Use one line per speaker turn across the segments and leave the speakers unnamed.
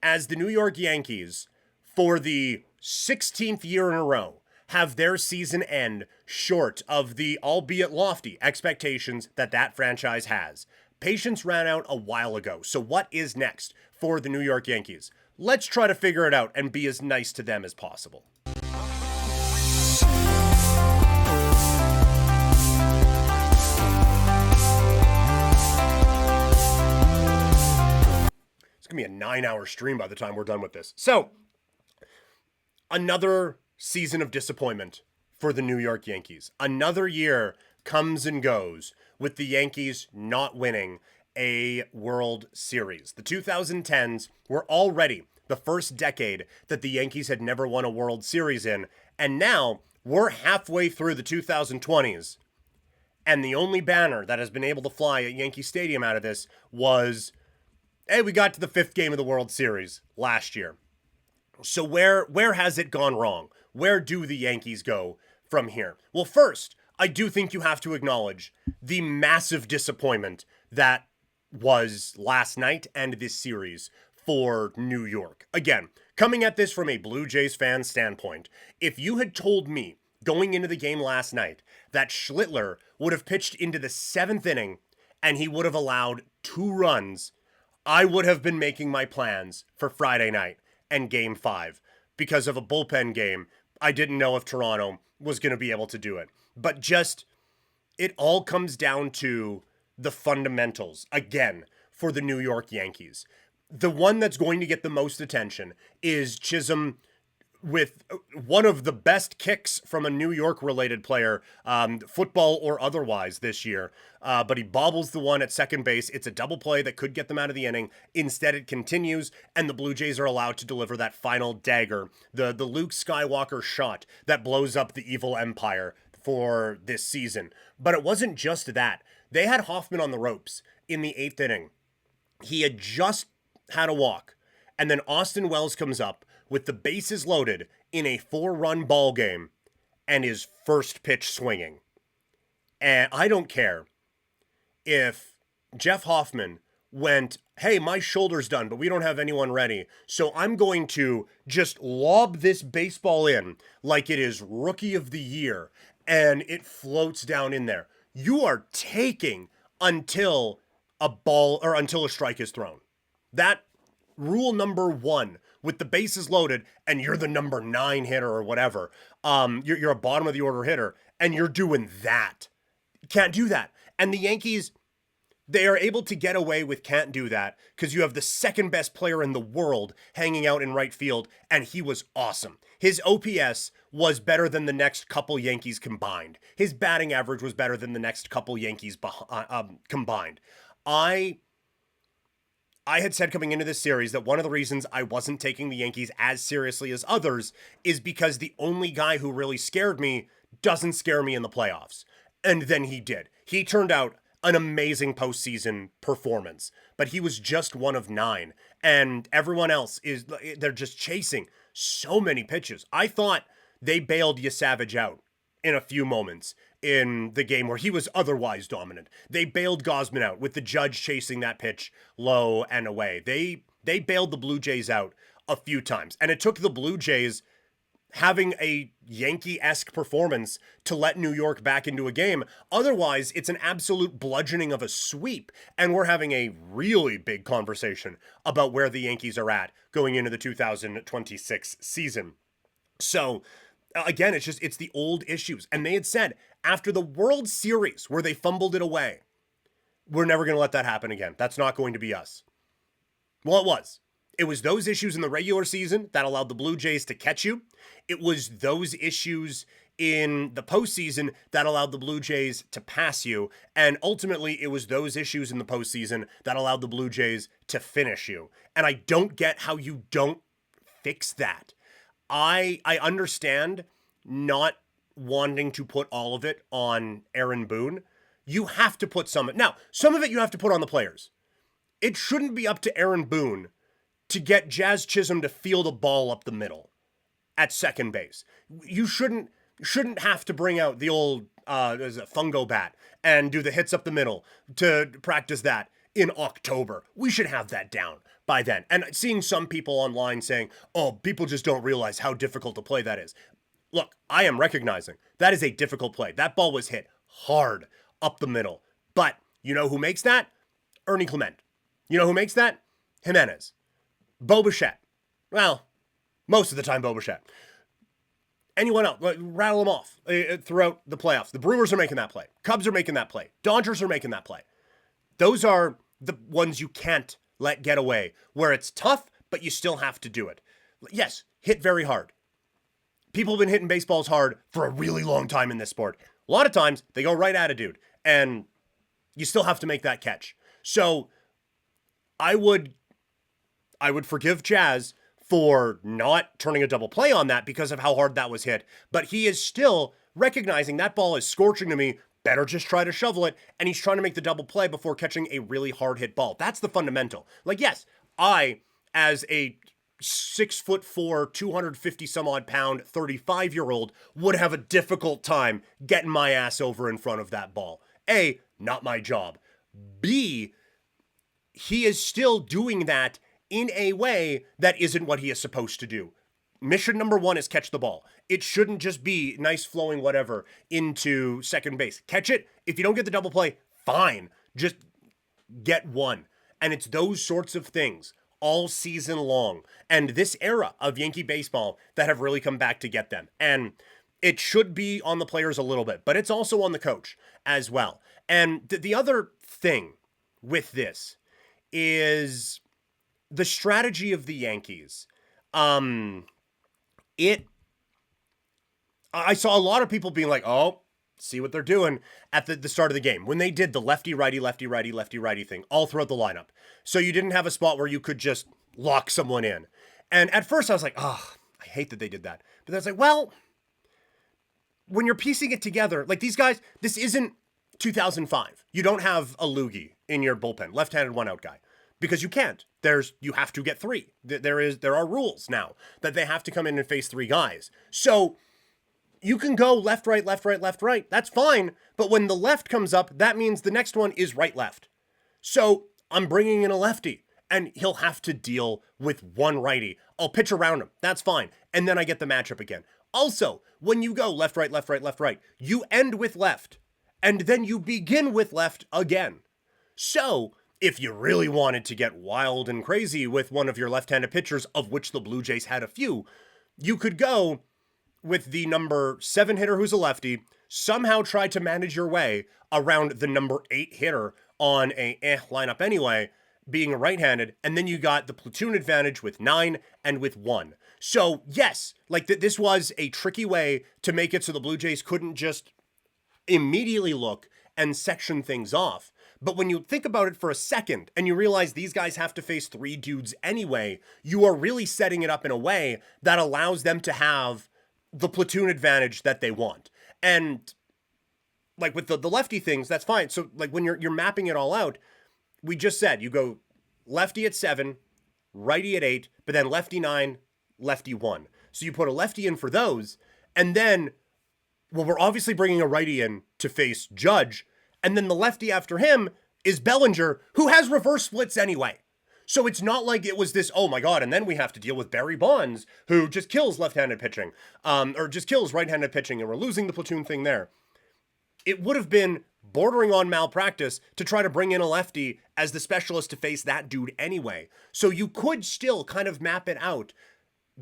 as the New York Yankees, for the 16th year in a row, have their season end short of the, albeit lofty, expectations that that franchise has. Patience ran out a while ago, so what is next for the New York Yankees? Let's try to figure it out and be as nice to them as possible. It's going to be a 9-hour stream by the time we're done with this. So, another season of disappointment for the New York Yankees. Another year comes and goes with the Yankees not winning a World Series. The 2010s were already the first decade that the Yankees had never won a World Series in, and now we're halfway through the 2020s, and the only banner that has been able to fly at Yankee Stadium out of this was, hey, we got to the 5th game of the World Series last year. So where has it gone wrong? Where do the Yankees go from here? Well, first, I do think you have to acknowledge the massive disappointment that was last night and this series for New York. Again, coming at this from a Blue Jays fan standpoint, if you had told me going into the game last night that Schlittler would have pitched into the 7th inning and he would have allowed 2 runs, I would have been making my plans for Friday night and Game 5 because of a bullpen game. I didn't know if Toronto was going to be able to do it. But just, it all comes down to the fundamentals, again, for the New York Yankees. The one that's going to get the most attention is Chisholm with one of the best kicks from a New York-related player, football or otherwise, this year. But he bobbles the one at second base. It's a double play that could get them out of the inning. Instead, it continues, and the Blue Jays are allowed to deliver that final dagger, the Luke Skywalker shot that blows up the evil empire for this season. But it wasn't just that. They had Hoffman on the ropes in the 8th inning. He had just had a walk, and then Austin Wells comes up with the bases loaded in a 4-run ball game and his first pitch swinging. And I don't care if Jeff Hoffman went, hey, my shoulder's done, but we don't have anyone ready, so I'm going to just lob this baseball in like it is Rookie of the Year, and it floats down in there. You are taking until a ball or until a strike is thrown. That rule number 1 with the bases loaded and you're the number 9 hitter or whatever. You're a bottom of the order hitter and you're doing that. Can't do that. And the Yankees, they are able to get away with can't do that because you have the second best player in the world hanging out in right field, and he was awesome. His OPS was better than the next couple Yankees combined. His batting average was better than the next couple Yankees combined. I had said coming into this series that one of the reasons I wasn't taking the Yankees as seriously as others is because the only guy who really scared me doesn't scare me in the playoffs. And then he did. He turned out an amazing postseason performance, but he was just one of 9. And everyone else they're just chasing so many pitches. I thought they bailed Yasavage out in a few moments in the game where he was otherwise dominant. They bailed Gausman out with the Judge chasing that pitch low and away. They bailed the Blue Jays out a few times. And it took the Blue Jays having a Yankee-esque performance to let New York back into a game. Otherwise, it's an absolute bludgeoning of a sweep. And we're having a really big conversation about where the Yankees are at going into the 2026 season. So, again, it's the old issues. And they had said after the World Series where they fumbled it away, we're never going to let that happen again. That's not going to be us. Well, it was. It was those issues in the regular season that allowed the Blue Jays to catch you. It was those issues in the postseason that allowed the Blue Jays to pass you. And ultimately, it was those issues in the postseason that allowed the Blue Jays to finish you. And I don't get how you don't fix that. I understand not wanting to put all of it on Aaron Boone. You have to put some. Now, some of it you have to put on the players. It shouldn't be up to Aaron Boone to get Jazz Chisholm to field a ball up the middle at second base. You shouldn't have to bring out the old fungo bat and do the hits up the middle to practice that in October. We should have that down by then. And seeing some people online saying, oh, people just don't realize how difficult a play that is. Look, I am recognizing that is a difficult play. That ball was hit hard up the middle. But you know who makes that? Ernie Clement. You know who makes that? Jimenez. Bo Bichette. Well, most of the time Bo Bichette. Anyone else? Rattle them off throughout the playoffs. The Brewers are making that play. Cubs are making that play. Dodgers are making that play. Those are the ones you can't let get away, where it's tough, but you still have to do it. Yes, hit very hard. People have been hitting baseballs hard for a really long time in this sport. A lot of times, they go right at a dude, and you still have to make that catch. So, I would forgive Jazz for not turning a double play on that because of how hard that was hit. But he is still recognizing that ball is scorching to me. Better just try to shovel it. And he's trying to make the double play before catching a really hard hit ball. That's the fundamental. Like, yes, I, as a 6'4", 250 some odd pound, 35-year-old, would have a difficult time getting my ass over in front of that ball. A, not my job. B, he is still doing that in a way that isn't what he is supposed to do. Mission number one is catch the ball. It shouldn't just be nice flowing whatever into second base. Catch it. If you don't get the double play, fine. Just get one. And it's those sorts of things all season long. And this era of Yankee baseball that have really come back to get them. And it should be on the players a little bit, but it's also on the coach as well. And the other thing with this is the strategy of the Yankees. I saw a lot of people being like, oh, see what they're doing at the start of the game when they did the lefty-righty, lefty-righty, lefty-righty thing all throughout the lineup. So you didn't have a spot where you could just lock someone in. And at first I was like, oh, I hate that they did that. But then I was like, well, when you're piecing it together, like these guys, this isn't 2005. You don't have a loogie in your bullpen, left-handed one-out guy. Because you can't. You have to get three. There are rules now that they have to come in and face three guys. So you can go left, right, left, right, left, right. That's fine. But when the left comes up, that means the next one is right, left. So I'm bringing in a lefty, and he'll have to deal with one righty. I'll pitch around him. That's fine. And then I get the matchup again. Also, when you go left, right, left, right, left, right, you end with left, and then you begin with left again. So if you really wanted to get wild and crazy with one of your left-handed pitchers, of which the Blue Jays had a few, you could go with the number 7 hitter who's a lefty, somehow try to manage your way around the number 8 hitter on a lineup anyway, being a right-handed, and then you got the platoon advantage with 9 and with 1. So yes, like this was a tricky way to make it so the Blue Jays couldn't just immediately look and section things off. But when you think about it for a second and you realize these guys have to face 3 dudes anyway, you are really setting it up in a way that allows them to have the platoon advantage that they want. And like with the lefty things, that's fine. So like when you're mapping it all out, we just said you go lefty at 7, righty at 8, but then lefty 9, lefty 1. So you put a lefty in for those, and then, well, we're obviously bringing a righty in to face Judge, and then the lefty after him is Bellinger, who has reverse splits anyway. So it's not like it was this, oh my God, and then we have to deal with Barry Bonds, who just kills left-handed pitching, or just kills right-handed pitching, and we're losing the platoon thing there. It would have been bordering on malpractice to try to bring in a lefty as the specialist to face that dude anyway. So you could still kind of map it out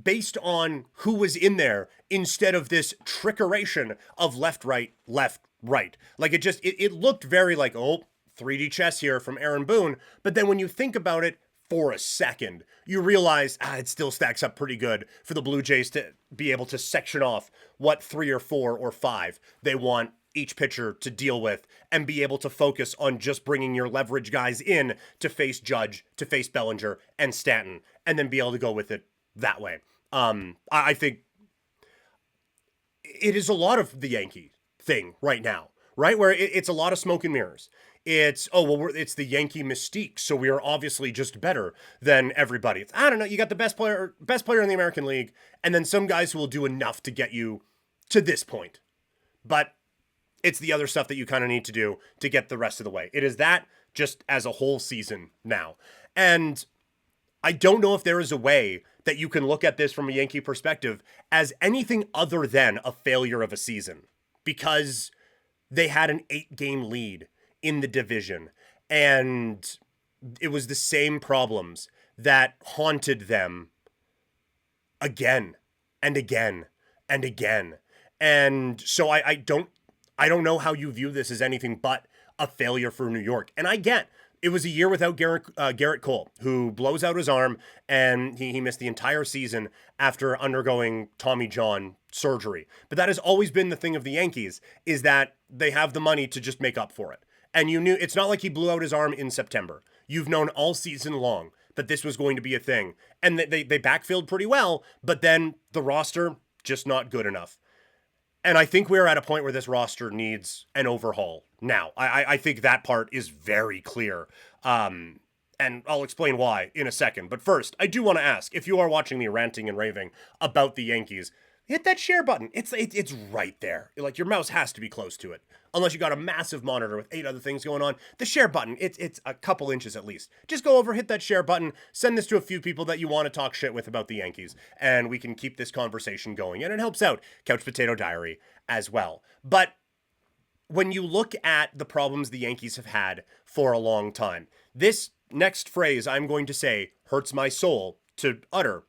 based on who was in there instead of this trickeration of left, right, left, right. Like it looked very like, oh, 3D chess here from Aaron Boone. But then when you think about it for a second, you realize it still stacks up pretty good for the Blue Jays to be able to section off what 3 or 4 or 5 they want each pitcher to deal with and be able to focus on just bringing your leverage guys in to face Judge, to face Bellinger and Stanton, and then be able to go with it that way. I think it is a lot of the Yankee thing right now, right? Where it's a lot of smoke and mirrors. It's, it's the Yankee mystique, so we are obviously just better than everybody. I don't know, you got the best player in the American League, and then some guys who will do enough to get you to this point. But it's the other stuff that you kind of need to do to get the rest of the way. It is that just as a whole season now. And I don't know if there is a way that you can look at this from a Yankee perspective as anything other than a failure of a season, because they had an 8-game lead in the division, and it was the same problems that haunted them again and again and again. And so I don't know how you view this as anything but a failure for New York. And I get it was a year without Garrett Cole, who blows out his arm, and he missed the entire season after undergoing Tommy John surgery. But that has always been the thing of the Yankees, is that they have the money to just make up for it. And you knew it's not like he blew out his arm in September. You've known all season long that this was going to be a thing. And they backfilled pretty well, but then the roster, just not good enough. And I think we're at a point where this roster needs an overhaul now. I think that part is very clear. And I'll explain why in a second. But first, I do want to ask, if you are watching me ranting and raving about the Yankees, hit that share button. It's right there. Like, your mouse has to be close to it. Unless you got a massive monitor with 8 other things going on. The share button, it's a couple inches at least. Just go over, hit that share button, send this to a few people that you want to talk shit with about the Yankees, and we can keep this conversation going. And it helps out Couch Potato Diary as well. But when you look at the problems the Yankees have had for a long time, this next phrase I'm going to say hurts my soul to utter.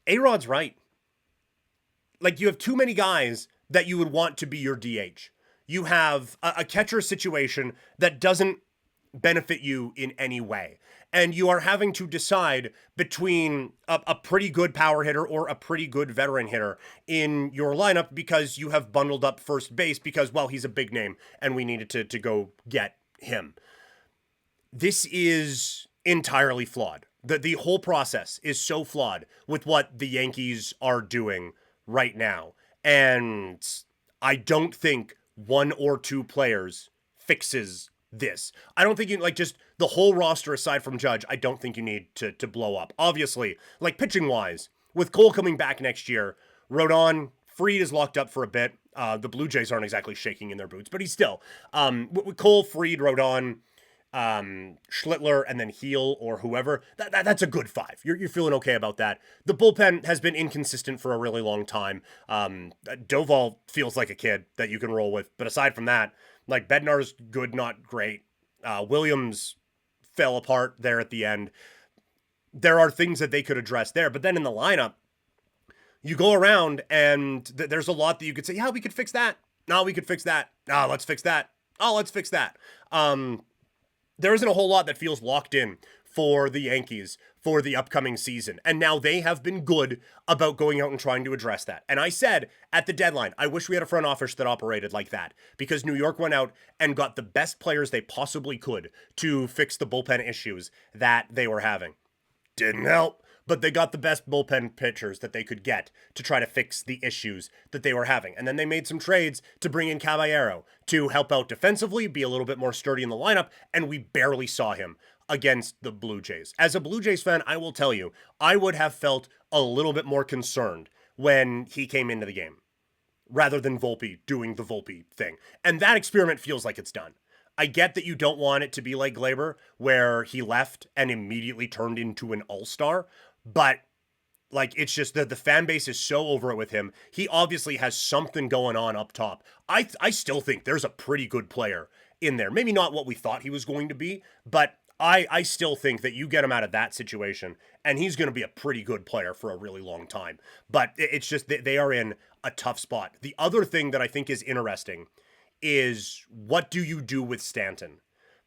A-Rod's right. Like, you have too many guys that you would want to be your DH. You have a catcher situation that doesn't benefit you in any way. And you are having to decide between a pretty good power hitter or a pretty good veteran hitter in your lineup, because you have bundled up first base because, well, he's a big name and we needed to go get him. This is entirely flawed. The whole process is so flawed with what the Yankees are doing right now. And I don't think 1 or 2 players fixes this. I don't think you, like, just the whole roster aside from Judge, I don't think you need to blow up. Obviously, like, pitching wise, with Cole coming back next year, Rodon, Fried is locked up for a bit. The Blue Jays aren't exactly shaking in their boots, but he's still with Cole, Fried, Rodon, Schlittler, and then Heel or whoever. That's a good 5. You're feeling okay about that. The bullpen has been inconsistent for a really long time. Doval feels like a kid that you can roll with, but aside from that, like, Bednar's good, not great. Williams fell apart there at the end. There are things that they could address there, but then in the lineup, you go around and there's a lot that you could say, yeah, we could fix that. No, we could fix that. No, let's fix that. Oh, let's fix that. There isn't a whole lot that feels locked in for the Yankees for the upcoming season. And now they have been good about going out and trying to address that. And I said at the deadline, I wish we had a front office that operated like that, because New York went out and got the best players they possibly could to fix the bullpen issues that they were having. Didn't help, but they got the best bullpen pitchers that they could get to try to fix the issues that they were having. And then they made some trades to bring in Caballero to help out defensively, be a little bit more sturdy in the lineup, and we barely saw him against the Blue Jays. As a Blue Jays fan, I will tell you, I would have felt a little bit more concerned when he came into the game, rather than Volpe doing the Volpe thing. And that experiment feels like it's done. I get that you don't want it to be like Glaber, where he left and immediately turned into an all-star, but, like, it's just that the fan base is so over it with him. He obviously has something going on up top. I still think there's a pretty good player in there. Maybe not what we thought he was going to be, but I still think that you get him out of that situation, and he's going to be a pretty good player for a really long time. But it's just that they are in a tough spot. The other thing that I think is interesting is, what do you do with Stanton?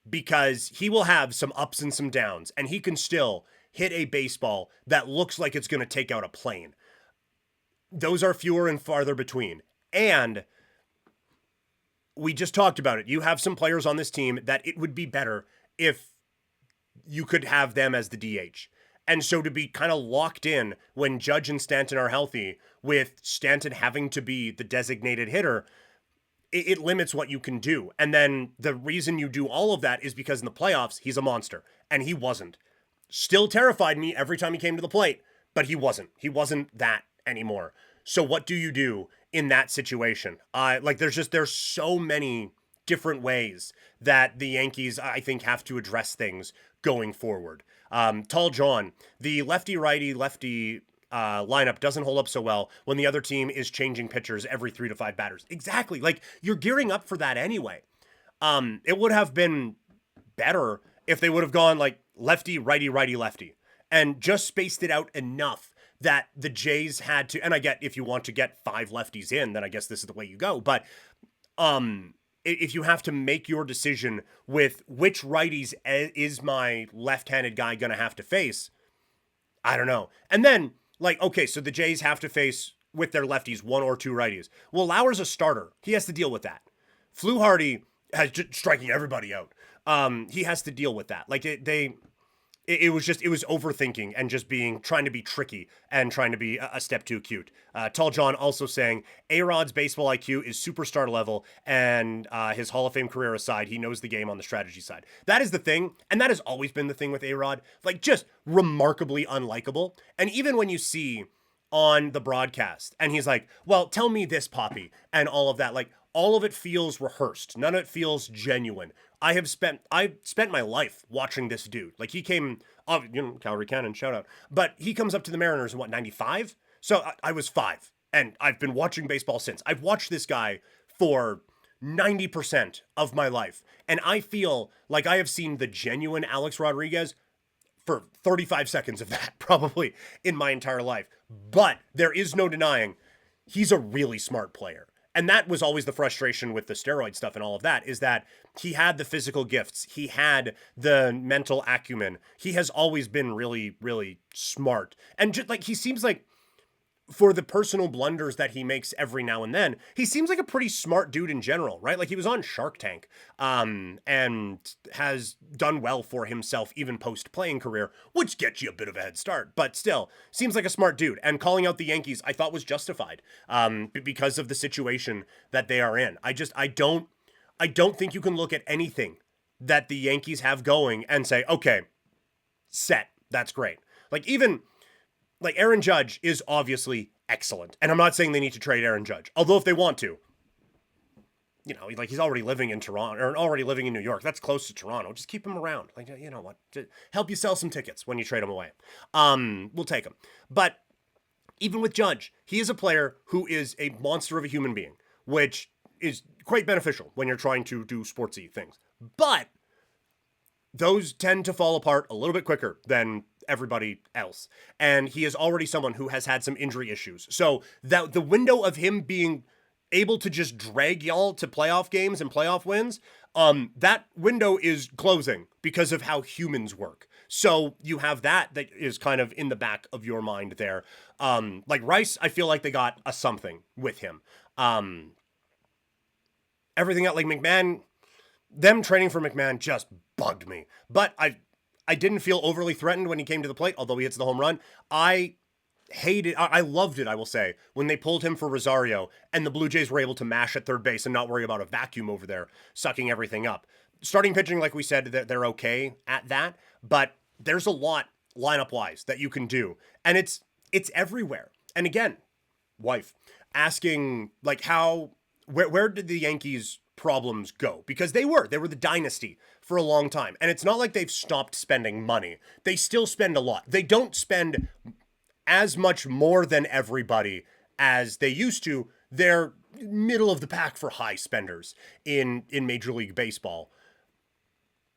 Because he will have some ups and some downs, and he can still hit a baseball that looks like it's going to take out a plane. Those are fewer and farther between. And we just talked about it. You have some players on this team that it would be better if you could have them as the DH. And so to be kind of locked in when Judge and Stanton are healthy, with Stanton having to be the designated hitter, it limits what you can do. And then the reason you do all of that is because in the playoffs, he's a monster. And he wasn't. Still terrified me every time he came to the plate, but he wasn't. He wasn't that anymore. So what do you do in that situation? There's so many different ways that the Yankees, I think, have to address things going forward. Tall John, the lefty-righty-lefty lineup doesn't hold up so well when the other team is changing pitchers every 3 to 5 batters. Exactly. Like, you're gearing up for that anyway. It would have been better if they would have gone like lefty, righty, righty, lefty, and just spaced it out enough that the Jays had to. And I get, if you want to get 5 lefties in, then I guess this is the way you go. But if you have to make your decision with which righties is my left-handed guy going to have to face, I don't know. And then, like, okay, so the Jays have to face with their lefties 1 or 2 righties. Well, Lauer's a starter. He has to deal with that. Fluharty has just striking everybody out. He has to deal with that. Like, it was overthinking and just trying to be tricky and trying to be a step too cute. Tall John also saying A-Rod's baseball IQ is superstar level, and his Hall of Fame career aside, he knows the game on the strategy side. That is the thing, and that has always been the thing with A-Rod. Like, just remarkably unlikable. And even when you see on the broadcast, and he's like, well, tell me this, Poppy, and all of that, like, all of it feels rehearsed. None of it feels genuine. I've spent my life watching this dude. Like, he came, Calgary Cannon, shout out. But he comes up to the Mariners in 95? So I was 5, and I've been watching baseball since. I've watched this guy for 90% of my life, and I feel like I have seen the genuine Alex Rodriguez for 35 seconds of that, probably, in my entire life. But there is no denying he's a really smart player. And that was always the frustration with the steroid stuff and all of that, is that he had the physical gifts. He had the mental acumen. He has always been really, really smart. And just like, he seems like, for the personal blunders that he makes every now and then, he seems like a pretty smart dude in general, right? Like, he was on Shark Tank, and has done well for himself even post-playing career, which gets you a bit of a head start, but still, seems like a smart dude. And calling out the Yankees, I thought was justified, because of the situation that they are in. I don't think you can look at anything that the Yankees have going and say, okay, set, that's great. Like, Aaron Judge is obviously excellent. And I'm not saying they need to trade Aaron Judge. Although if they want to, like, he's already living in Toronto, or already living in New York. That's close to Toronto. Just keep him around. Like, you know what? Just help you sell some tickets when you trade him away. We'll take him. But even with Judge, he is a player who is a monster of a human being, which is quite beneficial when you're trying to do sportsy things. But those tend to fall apart a little bit quicker than everybody else. And he is already someone who has had some injury issues. So that the window of him being able to just drag y'all to playoff games and playoff wins, that window is closing because of how humans work. So you have that is kind of in the back of your mind there. Like Rice, I feel like they got a something with him. Everything else, like McMahon, them trading for McMahon just bugged me. But I didn't feel overly threatened when he came to the plate, although he hits the home run. I loved it, I will say, when they pulled him for Rosario and the Blue Jays were able to mash at third base and not worry about a vacuum over there, sucking everything up. Starting pitching, like we said, they're okay at that, but there's a lot lineup-wise that you can do. And it's everywhere. And again, wife, asking, like, where did the Yankees' problems go? Because they were the dynasty for a long time. And it's not like they've stopped spending money. They still spend a lot. They don't spend as much more than everybody as they used to. They're middle of the pack for high spenders in Major League Baseball.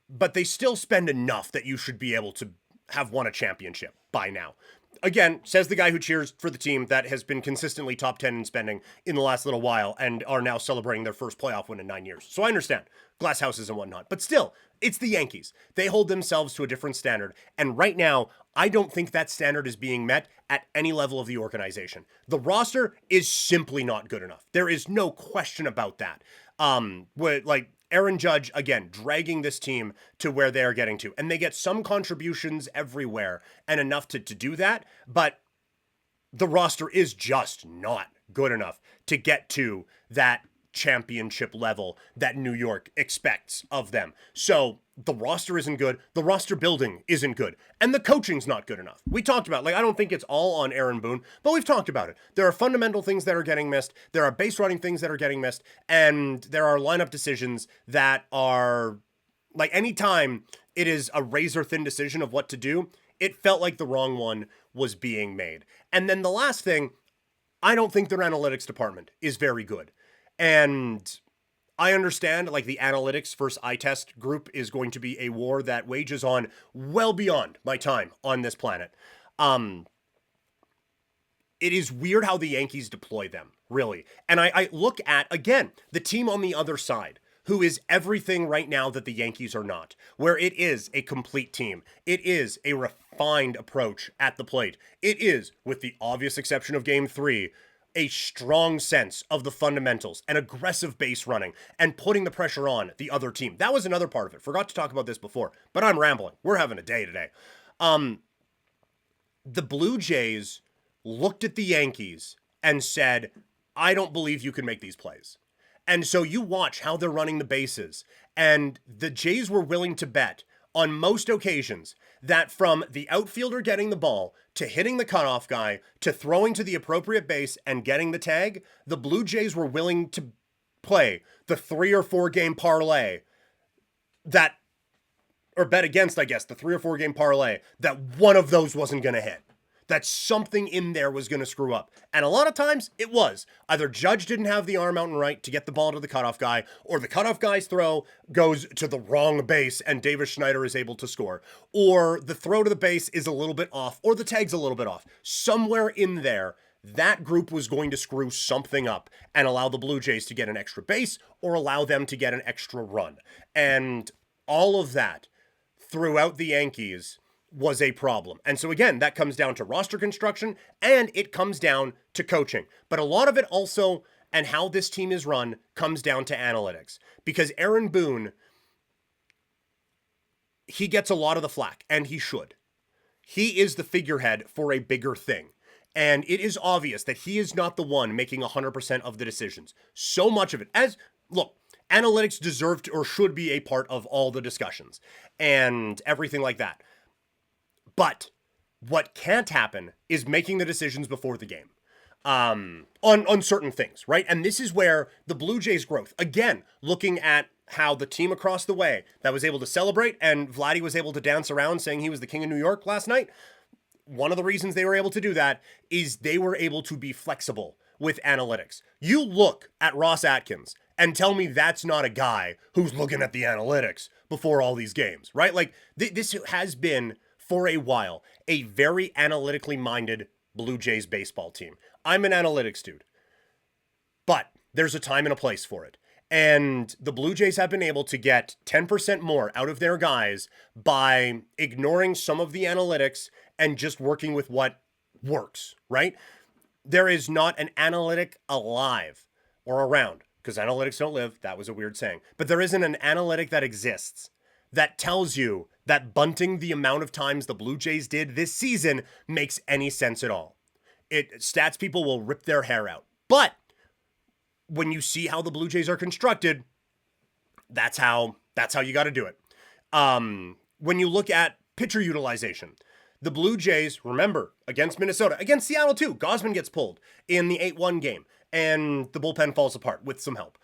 But they still spend enough that you should be able to have won a championship by now. Again, says the guy who cheers for the team that has been consistently top 10 in spending in the last little while and are now celebrating their first playoff win in 9 years. So I understand glass houses and whatnot, but still, it's the Yankees. They hold themselves to a different standard. And right now, I don't think that standard is being met at any level of the organization. The roster is simply not good enough. There is no question about that. Aaron Judge, again, dragging this team to where they are getting to. And they get some contributions everywhere and enough to do that. But the roster is just not good enough to get to that championship level that New York expects of them. So the roster isn't good. The roster building isn't good. And the coaching's not good enough. We talked about, I don't think it's all on Aaron Boone, but we've talked about it. There are fundamental things that are getting missed. There are base running things that are getting missed. And there are lineup decisions that are Like anytime it is a razor thin decision of what to do, it felt like the wrong one was being made. And then the last thing, I don't think their analytics department is very good. And I understand like the analytics versus eye test group is going to be a war that wages on well beyond my time on this planet. It is weird how the Yankees deploy them, really. And I look at, again, the team on the other side, who is everything right now that the Yankees are not, where it is a complete team. It is a refined approach at the plate. It is, with the obvious exception of Game 3, a strong sense of the fundamentals and aggressive base running and putting the pressure on the other team. That was another part of it. Forgot to talk about this before, but I'm rambling. We're having a day today. The Blue Jays looked at the Yankees and said, I don't believe you can make these plays. And so you watch how they're running the bases, and the Jays were willing to bet on most occasions that from the outfielder getting the ball to hitting the cutoff guy to throwing to the appropriate base and getting the tag, the Blue Jays were willing to play the 3 or 4 game parlay that, or bet against, I guess, the 3 or 4 game parlay that one of those wasn't going to hit. That something in there was going to screw up. And a lot of times it was. Either Judge didn't have the arm out and right to get the ball to the cutoff guy, or the cutoff guy's throw goes to the wrong base and Davis Schneider is able to score. Or the throw to the base is a little bit off, or the tag's a little bit off. Somewhere in there, that group was going to screw something up and allow the Blue Jays to get an extra base or allow them to get an extra run. And all of that throughout the Yankees was a problem. And so again, that comes down to roster construction and it comes down to coaching. But a lot of it also, and how this team is run, comes down to analytics. Because Aaron Boone, he gets a lot of the flack, and he should. He is the figurehead for a bigger thing. And it is obvious that he is not the one making 100% of the decisions. So much of it, look, analytics deserve to, or should be a part of all the discussions and everything like that. But what can't happen is making the decisions before the game on certain things, right? And this is where the Blue Jays' growth, again, looking at how the team across the way that was able to celebrate and Vladdy was able to dance around saying he was the king of New York last night. One of the reasons they were able to do that is they were able to be flexible with analytics. You look at Ross Atkins and tell me that's not a guy who's looking at the analytics before all these games, right? Like this has been, for a while, a very analytically minded Blue Jays baseball team. I'm an analytics dude, but there's a time and a place for it. And the Blue Jays have been able to get 10% more out of their guys by ignoring some of the analytics and just working with what works, right? There is not an analytic alive or around, because analytics don't live. That was a weird saying. But there isn't an analytic that exists that tells you that bunting the amount of times the Blue Jays did this season makes any sense at all. Stats people will rip their hair out. But when you see how the Blue Jays are constructed, that's how you got to do it. When you look at pitcher utilization, the Blue Jays, remember, against Minnesota, against Seattle too, Gosman gets pulled in the 8-1 game, and the bullpen falls apart with some help.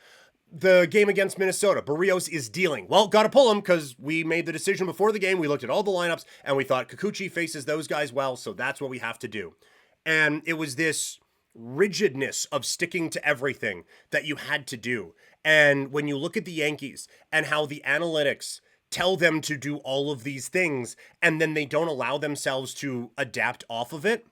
The game against Minnesota, Barrios is dealing. Well, got to pull him because we made the decision before the game. We looked at all the lineups and we thought Kikuchi faces those guys well, so that's what we have to do. And it was this rigidness of sticking to everything that you had to do. And when you look at the Yankees and how the analytics tell them to do all of these things and then they don't allow themselves to adapt off of it,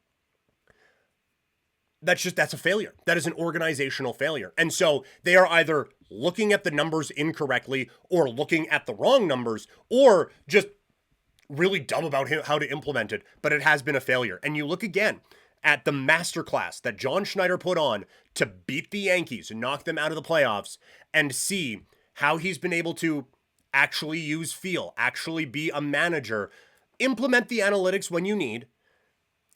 that's a failure. That is an organizational failure. And so they are either looking at the numbers incorrectly or looking at the wrong numbers or just really dumb about how to implement it. But it has been a failure. And you look again at the masterclass that John Schneider put on to beat the Yankees and knock them out of the playoffs and see how he's been able to actually use feel, actually be a manager, implement the analytics when you need,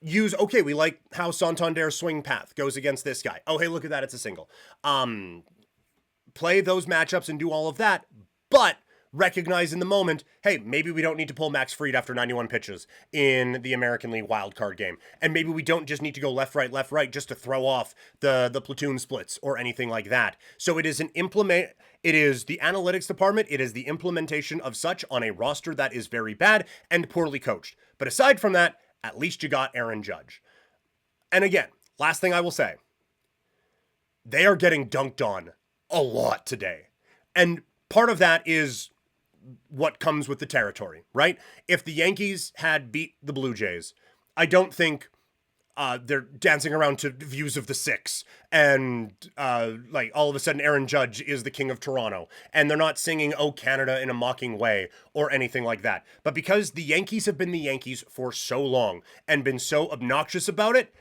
okay, we like how Santander's swing path goes against this guy. Oh, hey, look at that. It's a single. Play those matchups and do all of that. But recognize in the moment, hey, maybe we don't need to pull Max Fried after 91 pitches in the American League wildcard game. And maybe we don't just need to go left, right just to throw off the platoon splits or anything like that. So it is it is the analytics department, it is the implementation of such on a roster that is very bad and poorly coached. But aside from that, at least you got Aaron Judge. And again, last thing I will say, they are getting dunked on a lot today. And part of that is what comes with the territory, right? If the Yankees had beat the Blue Jays, I don't think they're dancing around to views of the six and like all of a sudden Aaron Judge is the king of Toronto and they're not singing "Oh Canada" in a mocking way or anything like that. But because the Yankees have been the Yankees for so long and been so obnoxious about it,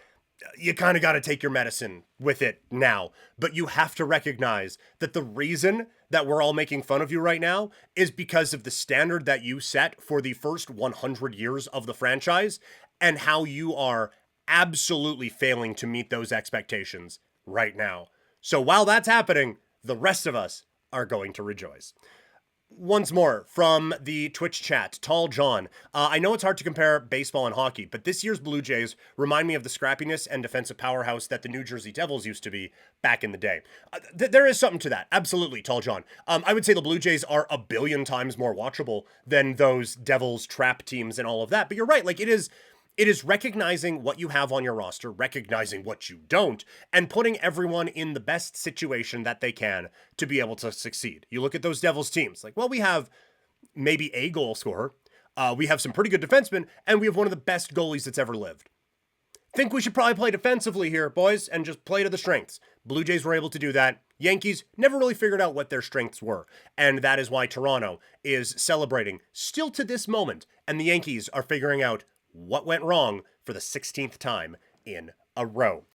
you kind of got to take your medicine with it now. But you have to recognize that the reason that we're all making fun of you right now is because of the standard that you set for the first 100 years of the franchise and how you are absolutely failing to meet those expectations right now. So while that's happening, the rest of us are going to rejoice. Once more, from the Twitch chat, Tall John. I know it's hard to compare baseball and hockey, but this year's Blue Jays remind me of the scrappiness and defensive powerhouse that the New Jersey Devils used to be back in the day. There is something to that. Absolutely, Tall John. I would say the Blue Jays are a billion times more watchable than those Devils trap teams and all of that. But you're right. Like, it is recognizing what you have on your roster, recognizing what you don't, and putting everyone in the best situation that they can to be able to succeed. You look at those Devils teams, like, well, we have maybe a goal scorer, we have some pretty good defensemen, and we have one of the best goalies that's ever lived. Think we should probably play defensively here, boys, and just play to the strengths. Blue Jays were able to do that. Yankees never really figured out what their strengths were, and that is why Toronto is celebrating still to this moment, and the Yankees are figuring out what went wrong for the 16th time in a row.